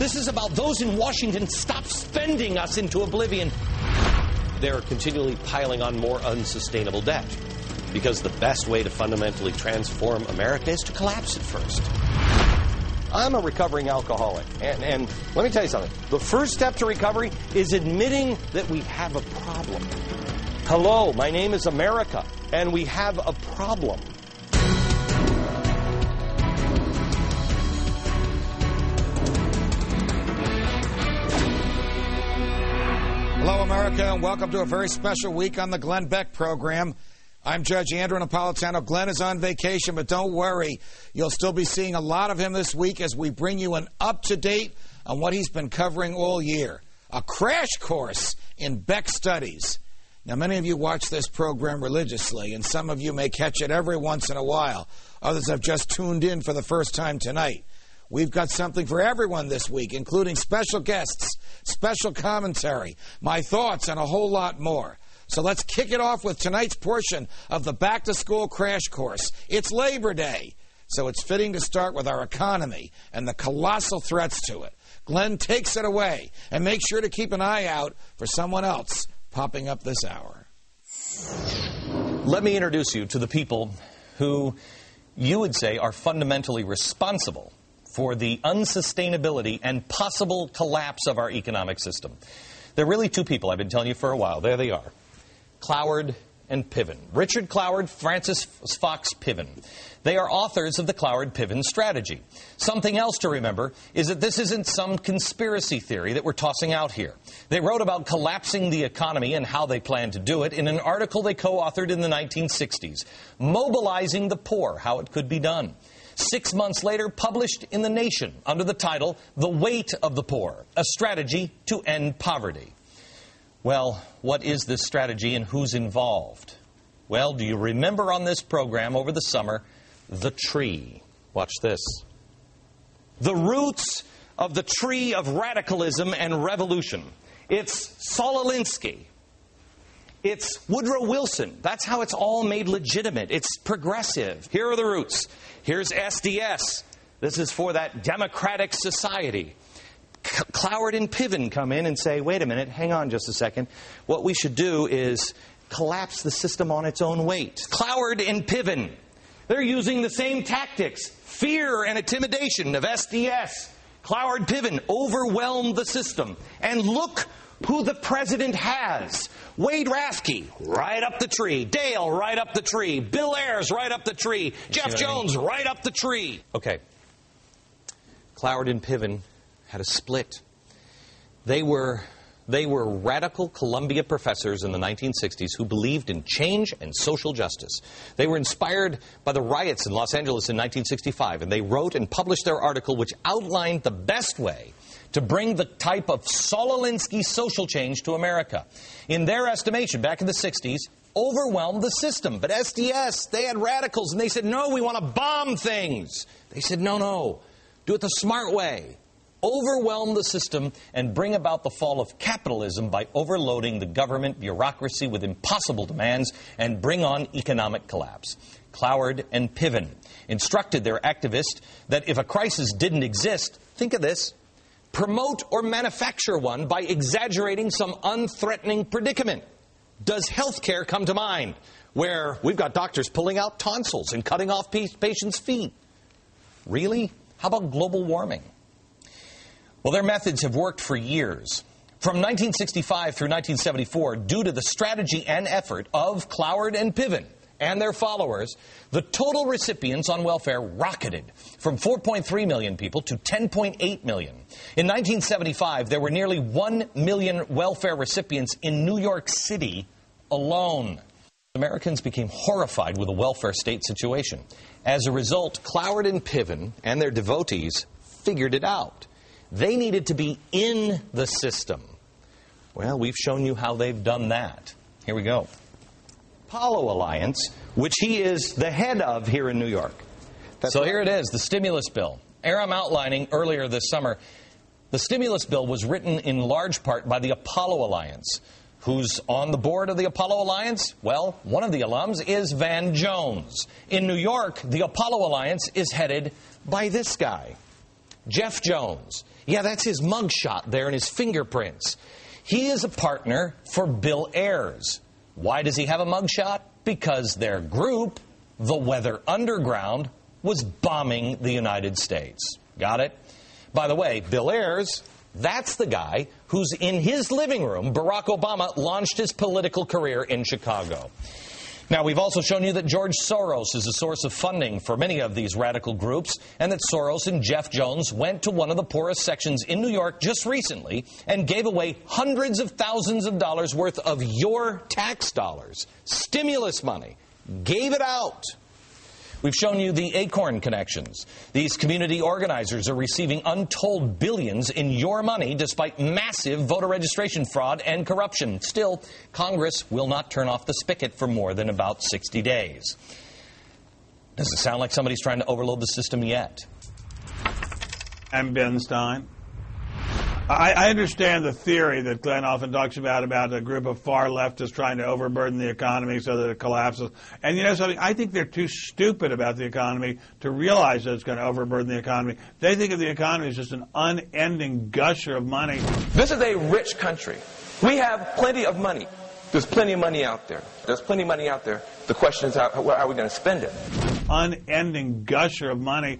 This is about those in Washington stop spending us into oblivion. They're continually piling on more unsustainable debt because the best way to fundamentally transform America is to collapse it first. I'm a recovering alcoholic, and let me tell you something. The first step to recovery is admitting that we have a problem. Hello, my name is America, and we have a problem. Hello, America, and welcome to a very special week on the Glenn Beck program. I'm Judge Andrew Napolitano. Glenn is on vacation, but don't worry. You'll still be seeing a lot of him this week as we bring you an up-to-date on what he's been covering all year. A crash course in Beck studies. Now, many of you watch this program religiously, and some of you may catch it every once in a while. Others have just tuned in for the first time tonight. We've got something for everyone this week, including special guests, special commentary, my thoughts, and a whole lot more. So let's kick it off with tonight's portion of the back-to-school crash course. It's Labor Day, so it's fitting to start with our economy and the colossal threats to it. Glenn takes it away, and make sure to keep an eye out for someone else popping up this hour. Let me introduce you to the people who you would say are fundamentally responsible for the unsustainability and possible collapse of our economic system. There are really two people I've been telling you for a while. There they are. Cloward and Piven. Richard Cloward, Francis Fox Piven. They are authors of the Cloward-Piven strategy. Something else to remember is that this isn't some conspiracy theory that we're tossing out here. They wrote about collapsing the economy and how they plan to do it in an article they co-authored in the 1960s, Mobilizing the Poor, How It Could Be Done. 6 months later, published in The Nation under the title, The Weight of the Poor, a Strategy to End Poverty. Well, what is this strategy and who's involved? Well, do you remember on this program over the summer, the tree? Watch this. The roots of the tree of radicalism and revolution. It's Saul Alinsky. It's Woodrow Wilson. That's how it's all made legitimate. It's progressive. Here are the roots. Here's SDS. This is for that democratic society. Cloward and Piven come in and say, wait a minute, hang on just a second. What we should do is collapse the system on its own weight. Cloward and Piven, they're using the same tactics. Fear and intimidation of SDS. Cloward Piven overwhelmed the system. And look who the president has. Wade Rathke, right up the tree. Dale, right up the tree. Bill Ayers, right up the tree. Jeff Jones, right up the tree. Okay. Cloward and Piven had a split. They were radical Columbia professors in the 1960s who believed in change and social justice. They were inspired by the riots in Los Angeles in 1965, and they wrote and published their article which outlined the best way to bring the type of Saul Alinsky social change to America. In their estimation, back in the 60s, overwhelmed the system. But SDS, they had radicals, and they said, no, we want to bomb things. They said, no, do it the smart way. Overwhelm the system and bring about the fall of capitalism by overloading the government bureaucracy with impossible demands and bring on economic collapse. Cloward and Piven instructed their activists that if a crisis didn't exist, think of this, promote or manufacture one by exaggerating some unthreatening predicament. Does healthcare come to mind, where we've got doctors pulling out tonsils and cutting off patients' feet? Really? How about global warming? Well, their methods have worked for years. From 1965 through 1974, due to the strategy and effort of Cloward and Piven and their followers, the total recipients on welfare rocketed from 4.3 million people to 10.8 million. In 1975, there were nearly 1 million welfare recipients in New York City alone. Americans became horrified with the welfare state situation. As a result, Cloward and Piven and their devotees figured it out. They needed to be in the system. Well, we've shown you how they've done that. Here we go. Apollo Alliance, which he is the head of here in New York. So here it is, the stimulus bill. I'm outlining earlier this summer, the stimulus bill was written in large part by the Apollo Alliance. Who's on the board of the Apollo Alliance? Well, one of the alums is Van Jones. In New York, the Apollo Alliance is headed by this guy. Jeff Jones. Yeah, that's his mugshot there and his fingerprints. He is a partner for Bill Ayers. Why does he have a mugshot? Because their group, the Weather Underground, was bombing the United States. Got it? By the way, Bill Ayers, that's the guy who's in his living room, Barack Obama launched his political career in Chicago. Now, we've also shown you that George Soros is a source of funding for many of these radical groups, and that Soros and Jeff Jones went to one of the poorest sections in New York just recently and gave away hundreds of thousands of dollars worth of your tax dollars, stimulus money, gave it out. We've shown you the Acorn connections. These community organizers are receiving untold billions in your money despite massive voter registration fraud and corruption. Still, Congress will not turn off the spigot for more than about 60 days. Doesn't sound like somebody's trying to overload the system yet. I'm Ben Stein. I understand the theory that Glenn often talks about a group of far leftists trying to overburden the economy so that it collapses. And you know something? I think they're too stupid about the economy to realize that it's going to overburden the economy. They think of the economy as just an unending gusher of money. This is a rich country. We have plenty of money. There's plenty of money out there. There's plenty of money out there. The question is, how are we going to spend it? Unending gusher of money.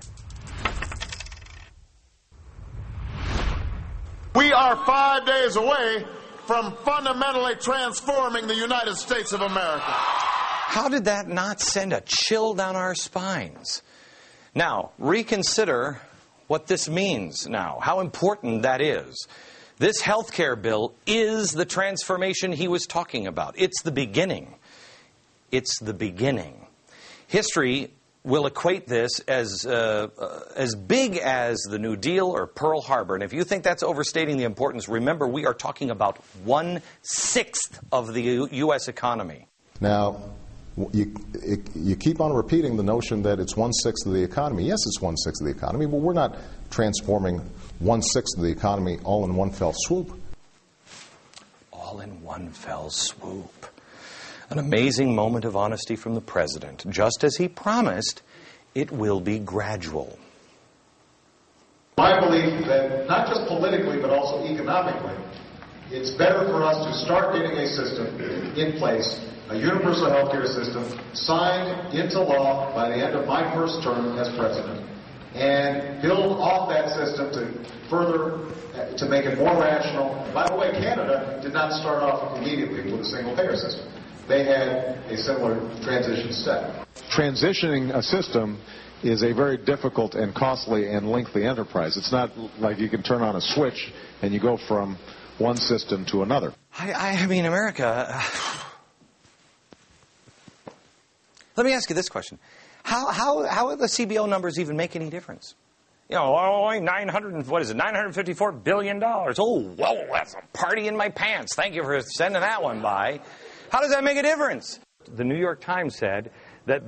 We are 5 days away from fundamentally transforming the United States of America. How did that not send a chill down our spines? Now, reconsider what this means now, how important that is. This health care bill is the transformation he was talking about. It's the beginning. It's the beginning. History will equate this as big as the New Deal or Pearl Harbor. And if you think that's overstating the importance, remember we are talking about 1/6 of the U.S. economy. Now, you keep on repeating the notion that it's 1/6 of the economy. Yes, it's 1/6 of the economy, but we're not transforming 1/6 of the economy all in one fell swoop. All in one fell swoop. An amazing moment of honesty from the president. Just as he promised, it will be gradual. I believe that not just politically but also economically, it's better for us to start getting a system in place, a universal health care system, signed into law by the end of my first term as president, and build off that system to further, to make it more rational. And by the way, Canada did not start off immediately with a single-payer system. They had a similar transition step. Transitioning a system is a very difficult and costly and lengthy enterprise. It's not like you can turn on a switch and you go from one system to another. I mean, America... Let me ask you this question. How do the CBO numbers even make any difference? You know, only $954 billion. Oh, whoa, that's a party in my pants. Thank you for sending that one by. How does that make a difference? The New York Times said that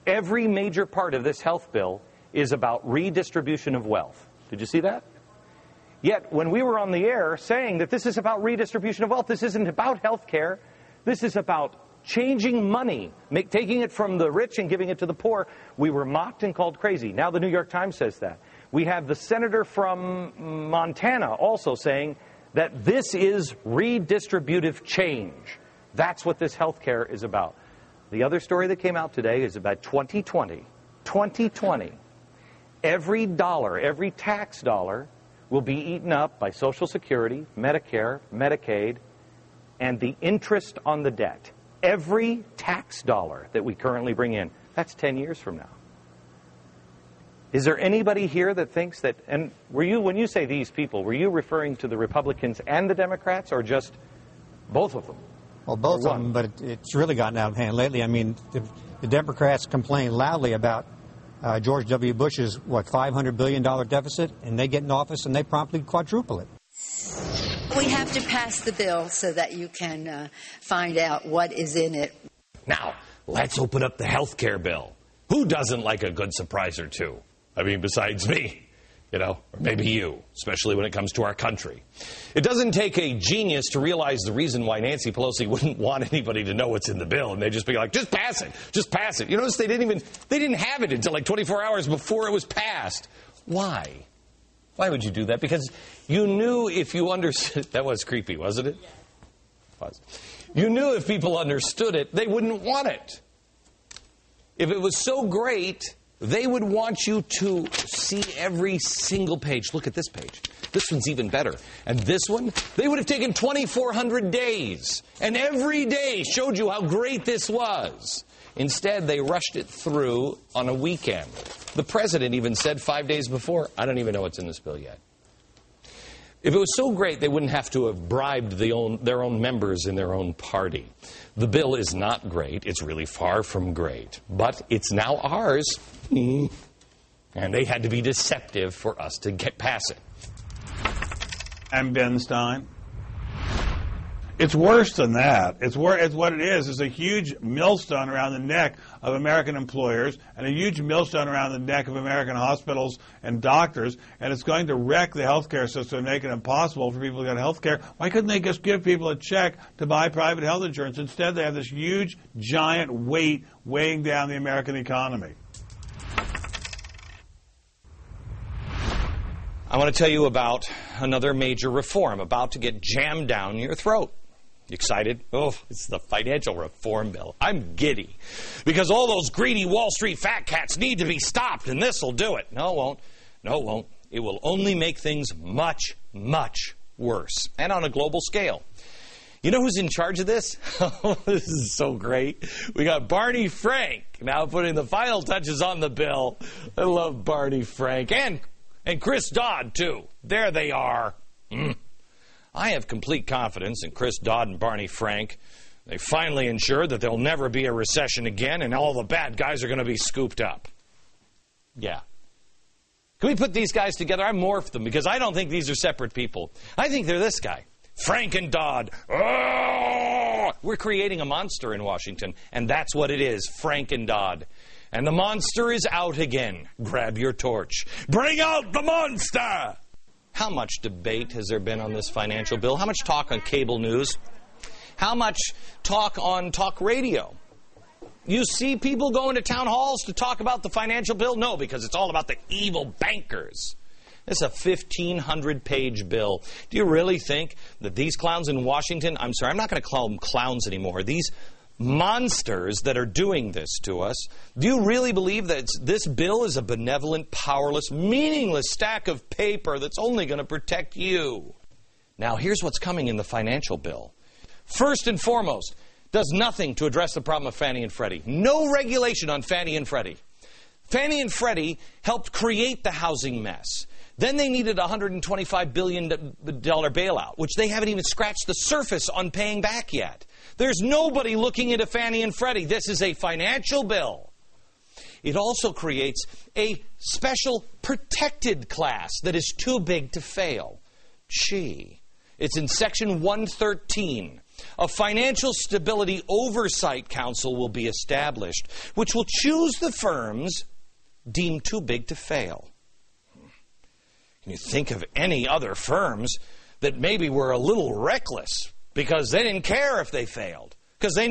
every major part of this health bill is about redistribution of wealth. Did you see that? Yet, when we were on the air saying that this is about redistribution of wealth, this isn't about health care, this is about changing money, taking it from the rich and giving it to the poor, we were mocked and called crazy. Now the New York Times says that. We have the senator from Montana also saying that this is redistributive change. That's what this health care is about. The other story that came out today is about 2020. 2020. Every dollar, every tax dollar will be eaten up by Social Security, Medicare, Medicaid, and the interest on the debt. Every tax dollar that we currently bring in, that's 10 years from now. Is there anybody here that thinks that, and when you say these people, were you referring to the Republicans and the Democrats or just both of them? Well, both of them, but it's really gotten out of hand lately. I mean, the Democrats complain loudly about George W. Bush's, $500 billion deficit, and they get in office and they promptly quadruple it. We have to pass the bill so that you can find out what is in it. Now, let's open up the health care bill. Who doesn't like a good surprise or two? I mean, besides me. Or maybe you, especially when it comes to our country. It doesn't take a genius to realize the reason why Nancy Pelosi wouldn't want anybody to know what's in the bill, and they'd just be like, just pass it, just pass it. You notice they didn't have it until like 24 hours before it was passed. Why? Why would you do that? Because you knew if you understood... That was creepy, wasn't it? Yes. It was. You knew if people understood it, they wouldn't want it. If it was so great, they would want you to see every single page. Look at this page. This one's even better. And this one, they would have taken 2,400 days. And every day showed you how great this was. Instead, they rushed it through on a weekend. The president even said 5 days before, I don't even know what's in this bill yet. If it was so great, they wouldn't have to have bribed their own members in their own party. The bill is not great. It's really far from great. But it's now ours. And they had to be deceptive for us to get past it. And Ben Stein. It's worse than that. It's what it is. It's a huge millstone around the neck of American employers and a huge millstone around the neck of American hospitals and doctors, and it's going to wreck the healthcare system and make it impossible for people to get health care. Why couldn't they just give people a check to buy private health insurance? Instead, they have this huge, giant weight weighing down the American economy. I want to tell you about another major reform about to get jammed down your throat. You excited? Oh, it's the financial reform bill. I'm giddy. Because all those greedy Wall Street fat cats need to be stopped, and this will do it. No, it won't. No, it won't. It will only make things much, much worse. And on a global scale. You know who's in charge of this? This is so great. We got Barney Frank now putting the final touches on the bill. I love Barney Frank. And Chris Dodd, too. There they are. I have complete confidence in Chris Dodd and Barney Frank. They finally ensured that there'll never be a recession again and all the bad guys are going to be scooped up. Yeah. Can we put these guys together? I morphed them because I don't think these are separate people. I think they're this guy. Frank and Dodd. Oh! We're creating a monster in Washington, and that's what it is, Frank and Dodd. And the monster is out again. Grab your torch. Bring out the monster! How much debate has there been on this financial bill? How much talk on cable news? How much talk on talk radio? You see people going to town halls to talk about the financial bill? No, because it's all about the evil bankers. This is a 1,500-page bill. Do you really think that these clowns in Washington, I'm sorry, I'm not going to call them clowns anymore, these monsters that are doing this to us, do you really believe that this bill is a benevolent, powerless, meaningless stack of paper that's only going to protect you? Now, here's what's coming in the financial bill. First and foremost, does nothing to address the problem of Fannie and Freddie. No regulation on Fannie and Freddie. Fannie and Freddie helped create the housing mess. Then they needed a $125 billion bailout, which they haven't even scratched the surface on paying back yet. There's nobody looking into Fannie and Freddie. This is a financial bill. It also creates a special protected class that is too big to fail. Gee, it's in Section 113. A Financial Stability Oversight Council will be established, which will choose the firms deemed too big to fail. Can you think of any other firms that maybe were a little reckless because they didn't care if they failed? Because they